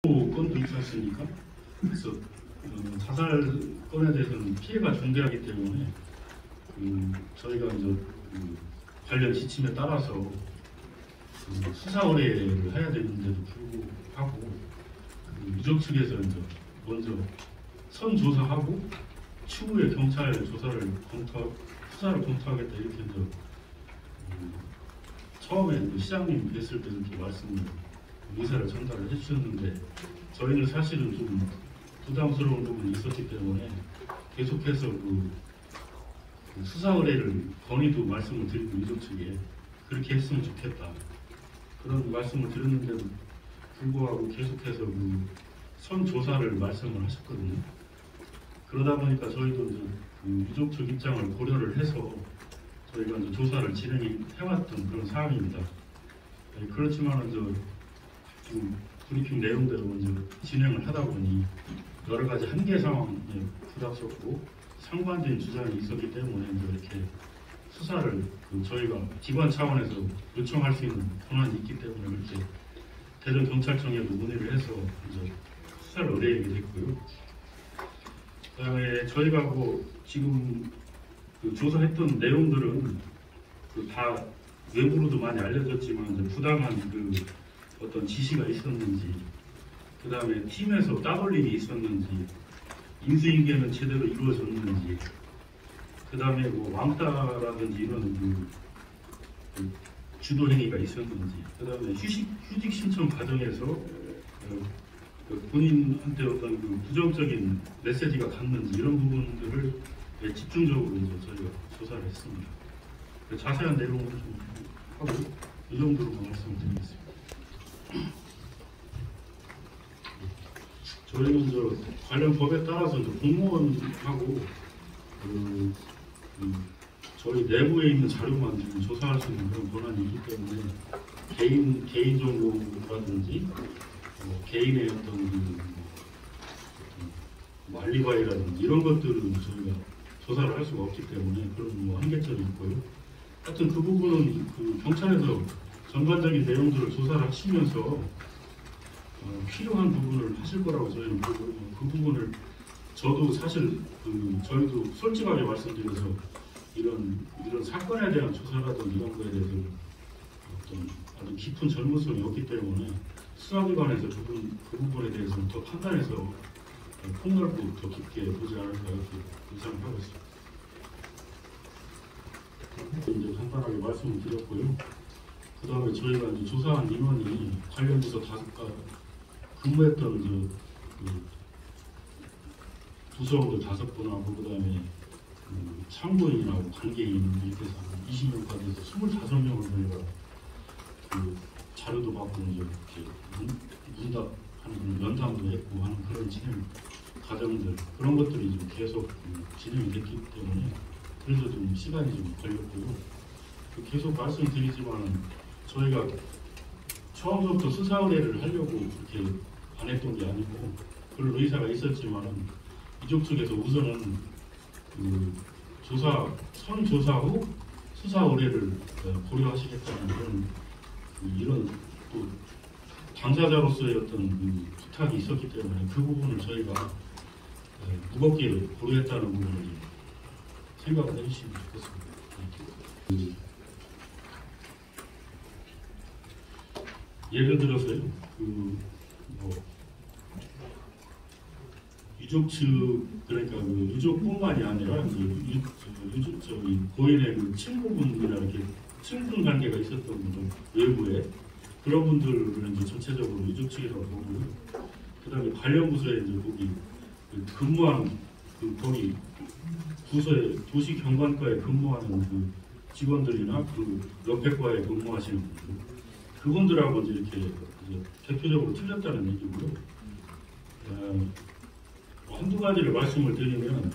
건도 있지 않습니까? 그래서 자살 건에 대해서는 피해가 중대하기 때문에 저희가 이제 관련 지침에 따라서 수사 의뢰를 해야 되는데도 불구하고 유족 측에서 이제 먼저 선조사하고 추후에 경찰 수사를 검토하겠다 이렇게 이제 처음에 시장님 뵀을 때 이렇게 말씀을 의사를 전달을 해주셨는데 저희는 사실은 좀 부담스러운 부분이 있었기 때문에 계속해서 수사 의뢰를 건의도 말씀을 드리고 유족 측에 그렇게 했으면 좋겠다 그런 말씀을 드렸는데도 불구하고 계속해서 선조사를 말씀을 하셨거든요. 그러다 보니까 저희도 이제 유족 측 입장을 고려를 해서 저희가 이제 조사를 진행해왔던 그런 사항입니다. 그렇지만 이제 브리핑 내용대로 먼저 진행을 하다 보니 여러 가지 한계 상황에 부닥쳤고 상반된 주장이 있었기 때문에 이렇게 수사를 저희가 기관 차원에서 요청할 수 있는 권한이 있기 때문에 그렇게 대전경찰청에도 문의를 해서 이제 수사를 의뢰하게 됐고요. 그다음에 저희가 지금 조사했던 내용들은 다 외부로도 많이 알려졌지만 이제 부당한 어떤 지시가 있었는지, 그 다음에 팀에서 따돌림이 있었는지, 인수인계는 제대로 이루어졌는지, 그 다음에 왕따라든지 이런 주도 행위가 있었는지, 그 다음에 휴직 신청 과정에서 본인한테 어떤 부정적인 메시지가 갔는지 이런 부분들을 집중적으로 이제 저희가 조사를 했습니다. 자세한 내용을 좀 하고 이 정도로만 말씀드리겠습니다. 저희는 관련 법에 따라서 공무원하고 저희 내부에 있는 자료만 지금 조사할 수 있는 그런 권한이 있기 때문에 개인 정보라든지 개인의 어떤 알리바이라든지 이런 것들은 저희가 조사를 할 수가 없기 때문에 그런 한계점이 있고요. 하여튼 그 부분은 경찰에서 전반적인 내용들을 조사를 하시면서 필요한 부분을 하실 거라고 저희는 보고 그 부분을 저도 사실 저희도 솔직하게 말씀드려서 이런 사건에 대한 조사라든지 이런 거에 대해서 어떤 아주 깊은 전문성이 없기 때문에 수사기관에서 그 부분에 대해서는 더 판단해서 폭넓고 더 깊게 보지 않을까 이렇게 예상을 하고 있습니다. 이제 간단하게 말씀을 드렸고요. 그 다음에 저희가 이제 조사한 인원이 관련 부서 5가 근무했던 부서원들 5분하고 그 다음에 참고인하고 관계인 이렇게 해서 20명까지 해서 25명을 저희가 자료도 받고 이제 이렇게 문답하는 면담도 했고 하는 그런 진행 과정들 그런 것들이 좀 계속 진행이 됐기 때문에 그래서 좀 시간이 좀 걸렸고요. 계속 말씀드리지만 저희가 처음부터 수사 의뢰를 하려고 그렇게 안 했던 게 아니고 그런 의사가 있었지만 이쪽 측에서 우선은 선조사 후 수사 의뢰를 고려하시겠다는 그런 이런 또 당사자로서의 어떤 부탁이 있었기 때문에 그 부분을 저희가 무겁게 고려했다는 부분을 생각을 해주시면 좋겠습니다. 예를 들어서요, 유족 측 그러니까 유족뿐만이 아니라 고인의 친구분이나 이렇게 친분 관계가 있었던 분들 외부에 그런 분들을 이제 전체적으로 유족 측이라고 보고요. 그다음에 관련 부서에 이제 거기 근무하는 거기 부서에 도시 경관과에 근무하는 직원들이나 옆에 과에 근무하시는 분들 그분들하고 이제 이렇게 대표적으로 틀렸다는 얘기고요. 한두 가지를 말씀을 드리면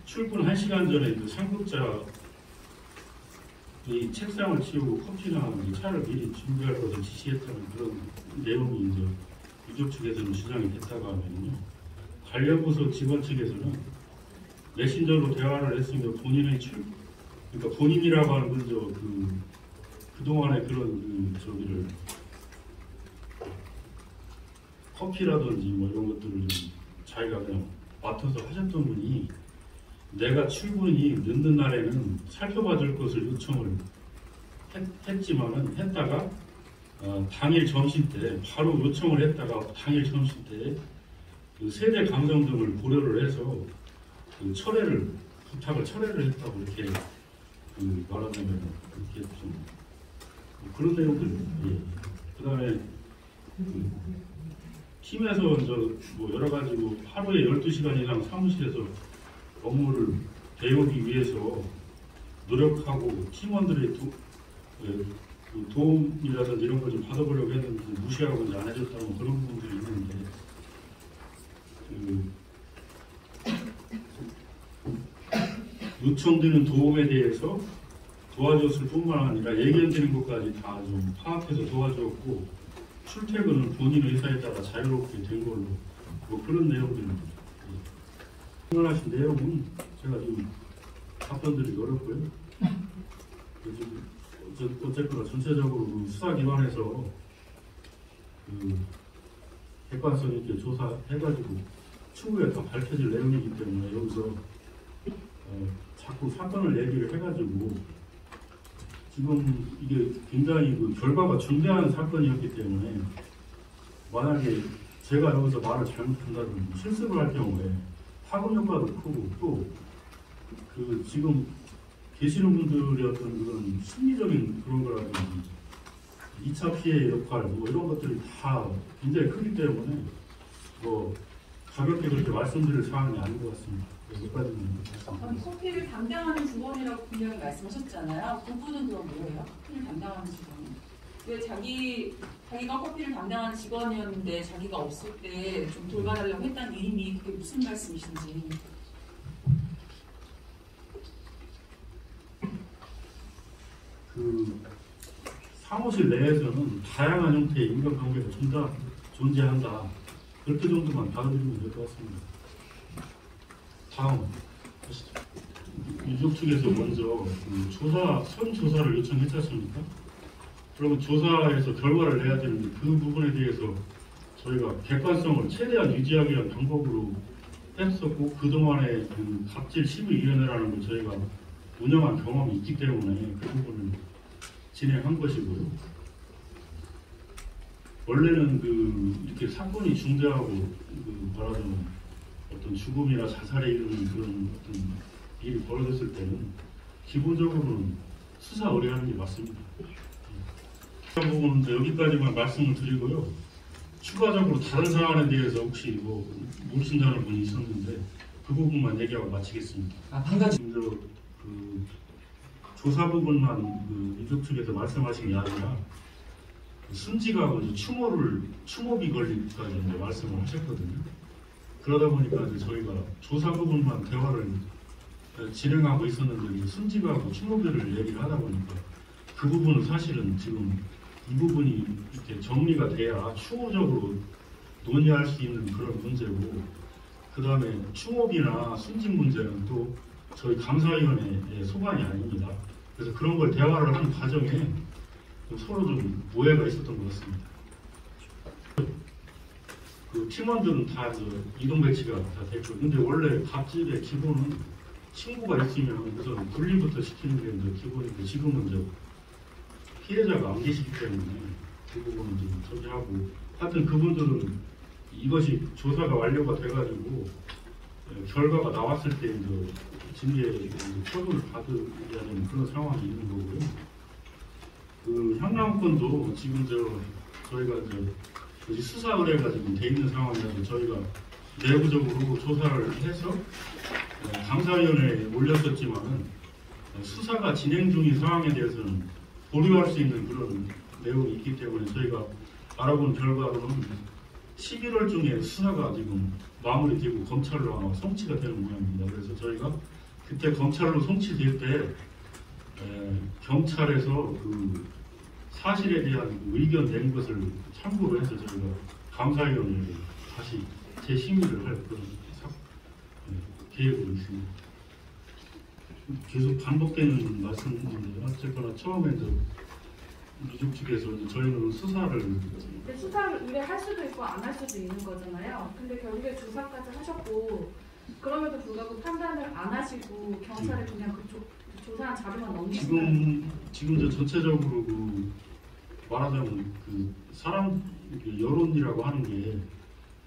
출근 1시간 전에 상급자 이 책상을 치우고 커피나 차를 미리 준비할 것을 지시했다는 그런 내용이 이제 유족 측에서는 주장이 됐다가 하면요. 관련 부서 직원 측에서는 메신저로 대화를 했으며 본인의 그러니까 본인이라고 하는 건 그동안의 그런 저기를 커피라든지 뭐 이런 것들을 좀 자기가 그냥 맡아서 하셨던 분이 내가 출근이 늦는 날에는 살펴봐 줄 것을 요청을 했지만은 했다가 당일 점심 때 바로 요청을 했다가 당일 점심 때 그 세대 감정 등을 고려를 해서 그 부탁을 철회를 했다고 이렇게 말하자면 이렇게 좀 그런 내용들. 예. 그다음에 팀에서 뭐 여러 가지 뭐 하루에 12시간 이상 사무실에서 업무를 배우기 위해서 노력하고 팀원들의 도움이라든지 이런 걸 좀 받아보려고 했는데 무시하고 이제 안 해줬다는 그런 부분들이 있는데 요청되는 도움에 대해서 도와줬을 뿐만 아니라 예견되는 것까지 다 좀 파악해서 도와줬고 출퇴근은 본인 의사에 따라 자유롭게 된 걸로 뭐 그런 내용들입니다. 질문하신 내용은 제가 좀 답변드리기 어렵고요. 어쨌거나 전체적으로 수사기관에서 객관성 있게 조사해가지고 추후에 다 밝혀질 내용이기 때문에 여기서 자꾸 사건을 얘기를 해가지고 지금 이게 굉장히 결과가 중대한 사건이었기 때문에 만약에 제가 여기서 말을 잘못한다든지 실수를 할 경우에 파급 효과도 크고 또 지금 계시는 분들의 어떤 그런 심리적인 그런 거라든지 2차 피해 역할 뭐 이런 것들이 다 굉장히 크기 때문에 뭐 가볍게 그렇게 말씀드릴 사항이 아닌 것 같습니다. 여기까지는 커피를 담당하는 직원이라고 분명히 말씀하셨잖아요. 그분은 그럼 뭐예요? 커피를 담당하는 직원은 왜 자기가 커피를 담당하는 직원이었는데 자기가 없을 때 좀 돌봐달라고 했다는 의미 그게 무슨 말씀이신지. 사무실 내에서는 다양한 형태의 인간관계가 존재한다. 그렇게 정도만 받아들이면 될 것 같습니다. 다음 유족 측에서 먼저 서류 조사를 요청했지 않습니까? 그러면 조사에서 결과를 내야 되는데 그 부분에 대해서 저희가 객관성을 최대한 유지하기 위한 방법으로 했었고 그동안에 갑질 심의위원회라는 걸 저희가 운영한 경험이 있기 때문에 그 부분을 진행한 것이고요. 원래는 이렇게 사건이 중대하고 말하자면 어떤 죽음이나 자살에 이르는 그런 어떤 일이 벌어졌을 때는 기본적으로는 수사 의뢰하는 게 맞습니다. 그 부분은 여기까지만 말씀을 드리고요. 추가적으로 다른 사안에 대해서 혹시 뭐 모르신다는 분이 있었는데 그 부분만 얘기하고 마치겠습니다. 한 가지 조사 부분만 유족 측에서 말씀하신 게 아니라 순직하고 추모비 걸리기까지 이제 말씀을 하셨거든요. 그러다 보니까 이제 저희가 조사 부분만 대화를 진행하고 있었는데 순직하고 추모비를 얘기를 하다 보니까 그 부분은 사실은 지금 이 부분이 이렇게 정리가 돼야 추후적으로 논의할 수 있는 그런 문제고 그 다음에 추모비나 순직 문제는 또 저희 감사위원회의 소관이 아닙니다. 그래서 그런 걸 대화를 하는 과정에 서로 좀 오해가 있었던 것 같습니다. 팀원들은 다 이동 배치가 다 됐고, 근데 원래 갑질의 기본은 친구가 있으면 우선 분리부터 시키는 게 이제 기본인데 지금은 피해자가 안 계시기 때문에 그 부분은 좀 처리하고 하여튼 그분들은 이것이 조사가 완료가 돼가지고 결과가 나왔을 때 이제 징계 처분을 받아야 되는 그런 상황이 있는 거고요. 향락건도 지금 저희가 이제 수사 의뢰가 지금 돼 있는 상황이라서 저희가 내부적으로 조사를 해서 감사위원회에 올렸었지만은 수사가 진행 중인 상황에 대해서는 보류할 수 있는 그런 내용이 있기 때문에 저희가 알아본 결과로는 11월 중에 수사가 지금 마무리되고 검찰로 아마 송치가 되는 모양입니다. 그래서 저희가 그때 검찰로 송치될 때 경찰에서 그 사실에 대한 의견 낸 것을 참고로 해서 저희가 감사위원회에 다시 재심의를 할 그런 계획으로 있습니다. 계속 반복되는 말씀인데 어쨌거나 처음에도 유족 측에서 이제 저희는 수사를 근데 수사를 의뢰할 수도 있고 안 할 수도 있는 거잖아요. 근데 결국에 조사까지 하셨고 그럼에도 불구하고 판단을 안 하시고 경찰에 그냥 그쪽 조사한 자료만 넘기시는 지금 저 전체적으로 그 말하자면 그 사람 그 여론이라고 하는 게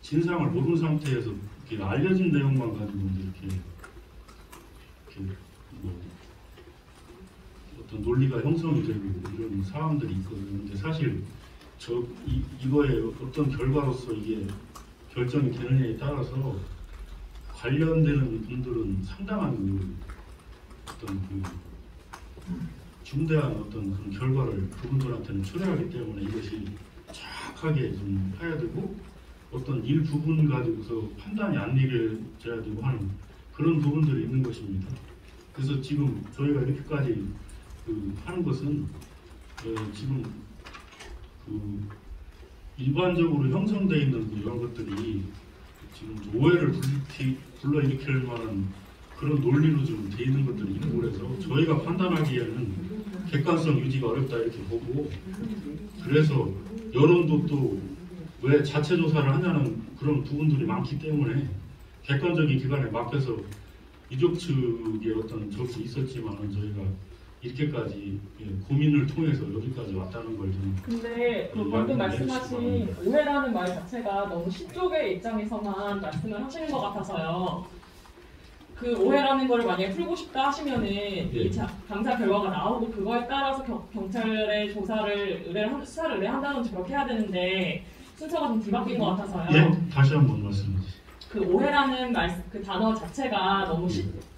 진상을 모르는 상태에서 이렇게 알려진 내용만 가지고 이제 이렇게 뭐 어떤 논리가 형성이 되고 이런 사람들이 있거든요. 근데 사실 이거에 어떤 결과로서 이게 결정이 되느냐에 따라서 관련되는 분들은 상당한 어떤 그 중대한 어떤 그런 결과를 그분들한테는 초래하기 때문에 이것이 정확하게 좀 해야 되고 어떤 일부분 가지고서 판단이 안 내려져야 되고 하는 그런 부분들이 있는 것입니다. 그래서 지금 저희가 이렇게까지 하는 것은 지금 그 일반적으로 형성되어 있는 이런 것들이 지금 오해를 불러일으킬 만한 그런 논리로 좀 돼 있는 것들이 있고 그래서 저희가 판단하기에는 객관성 유지가 어렵다 이렇게 보고 그래서 여론도 또 왜 자체 조사를 하냐는 그런 부분들이 많기 때문에 객관적인 기관에 맡겨서 유족 측의 어떤 적이 있었지만은 저희가 이렇게까지 고민을 통해서 여기까지 왔다는 걸 좀. 근데 그 방금 말씀하신 오해라는 말 자체가 너무 시쪽의 입장에서만 말씀을 하시는 것 같아서요. 그 오해라는 거를 만약에 풀고 싶다 하시면은 이 감사 결과가 나오고 그거에 따라서 경찰에 수사를 의뢰한다든지 그렇게 해야 되는데 순서가 좀 뒤바뀐 것 같아서요. 예, 다시 한번 말씀해 주세요. 그 오해라는 그 단어 자체가 너무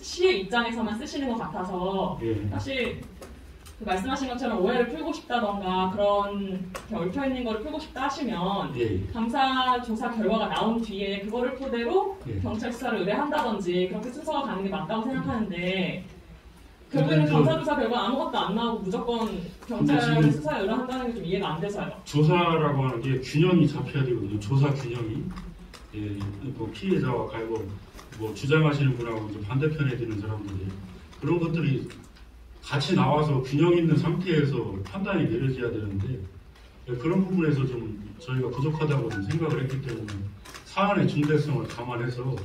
시의 입장에서만 쓰시는 것 같아서 사실 그 말씀하신 것처럼 오해를 풀고 싶다던가 그런 얽혀있는 거를 풀고 싶다 하시면 감사 조사 결과가 나온 뒤에 그거를 토대로 경찰 수사를 의뢰한다든지 그렇게 순서가 가는 게 맞다고 생각하는데 결국에는 감사 조사 결과 아무것도 안 나오고 무조건 경찰 수사에 의뢰한다는 게 좀 이해가 안 돼서요. 조사라고 하는 게 균형이 잡혀야 되거든요. 조사 균형이. 뭐 피해자와 가해자 뭐 주장하시는 분하고 이제 반대편에 드는 사람들이 그런 것들이 같이 나와서 균형 있는 상태에서 판단이 내려져야 되는데 그런 부분에서 좀 저희가 부족하다고 좀 생각을 했기 때문에 사안의 중대성을 감안해서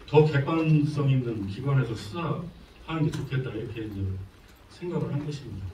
더 객관성 있는 기관에서 수사하는 게 좋겠다 이렇게 이제 생각을 한 것입니다.